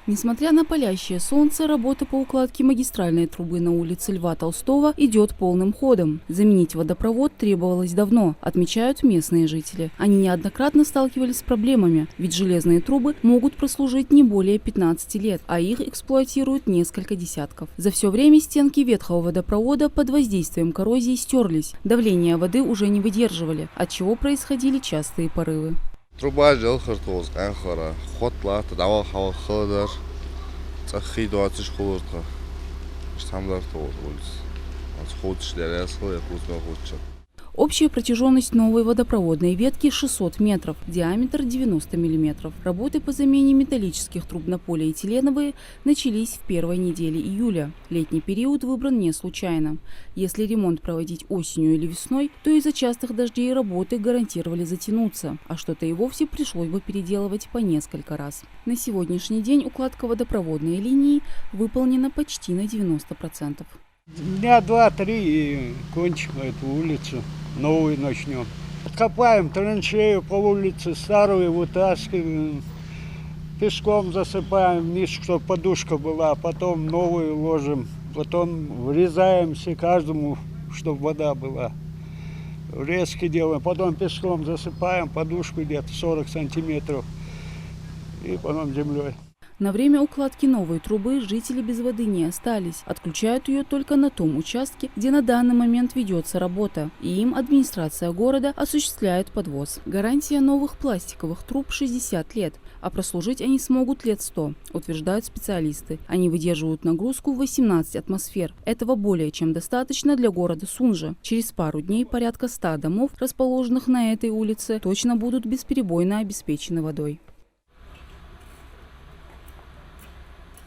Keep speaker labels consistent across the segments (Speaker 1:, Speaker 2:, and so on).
Speaker 1: Несмотря на палящее солнце, работа по укладке магистральной трубы на улице Льва Толстого идет полным ходом. Заменить водопровод требовалось давно, отмечают местные жители. Они неоднократно сталкивались с проблемами, ведь железные трубы могут прослужить не более 15 лет, а их эксплуатируют несколько десятков. За все время стенки ветхого водопровода под воздействием коррозии стерлись, давление воды уже не выдерживали, отчего происходили частые порывы.
Speaker 2: Труба жылқыр тоғызған қора, қотлаты, дауа хава қылдар, цахи дуатыш қылырқа, штамдар тоғыз улиц. Сходышлер, я слой, я кузьма худчат.
Speaker 1: Общая протяженность новой водопроводной ветки 600 метров, диаметр 90 мм. Работы по замене металлических труб на полиэтиленовые начались в первой неделе июля. Летний период выбран не случайно. Если ремонт проводить осенью или весной, то из-за частых дождей работы гарантировали затянуться, а что-то и вовсе пришлось бы переделывать по несколько раз. На сегодняшний день укладка водопроводной линии выполнена почти на 90%.
Speaker 3: Дня 2-3 и кончим эту улицу, новую начнем. Копаем траншею по улице, старую вытаскиваем, песком засыпаем вниз, чтобы подушка была, потом новую ложим, потом врезаемся каждому, чтобы вода была. Врезки делаем, потом песком засыпаем, подушку где-то 40 сантиметров и потом землей.
Speaker 1: На время укладки новой трубы жители без воды не остались. Отключают ее только на том участке, где на данный момент ведется работа, и им администрация города осуществляет подвоз. Гарантия новых пластиковых труб 60 лет, а прослужить они смогут лет 100, утверждают специалисты. Они выдерживают нагрузку в 18 атмосфер. Этого более чем достаточно для города Сунжа. Через пару дней порядка 100 домов, расположенных на этой улице, точно будут бесперебойно обеспечены водой.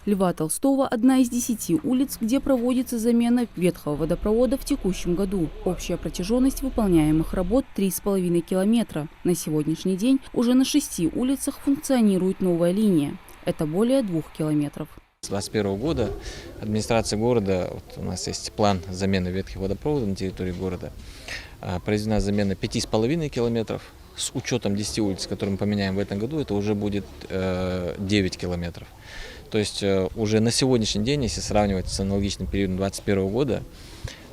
Speaker 1: Льва Толстого – одна из 10 улиц, где проводится замена ветхого водопровода в текущем году. Общая протяженность выполняемых работ – 3,5 километра. На сегодняшний день уже на 6 улицах функционирует новая линия. Это более 2 километров.
Speaker 4: С 2021 года администрация города, у нас есть план замены ветхих водопроводов на территории города, произведена замена 5,5 километров. С учетом 10 улиц, которые мы поменяем в этом году, это уже будет 9 километров. То есть уже на сегодняшний день, если сравнивать с аналогичным периодом 2021 года,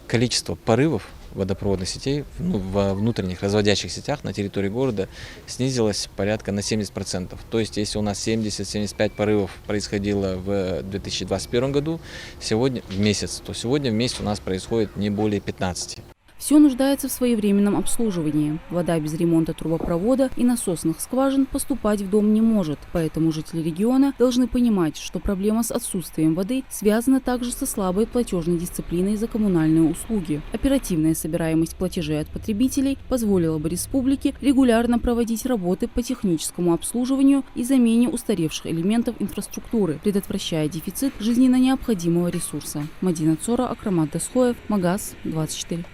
Speaker 4: количество порывов водопроводных сетей во внутренних разводящих сетях на территории города снизилось порядка на 70%. То есть если у нас 70-75 порывов происходило в 2021 году, сегодня в месяц, то сегодня в месяц у нас происходит не более 15.
Speaker 1: Все нуждается в своевременном обслуживании. Вода без ремонта трубопровода и насосных скважин поступать в дом не может. Поэтому жители региона должны понимать, что проблема с отсутствием воды связана также со слабой платежной дисциплиной за коммунальные услуги. Оперативная собираемость платежей от потребителей позволила бы республике регулярно проводить работы по техническому обслуживанию и замене устаревших элементов инфраструктуры, предотвращая дефицит жизненно необходимого ресурса. Мадина Цора, Акрамат Дасхоев, Магаз 24.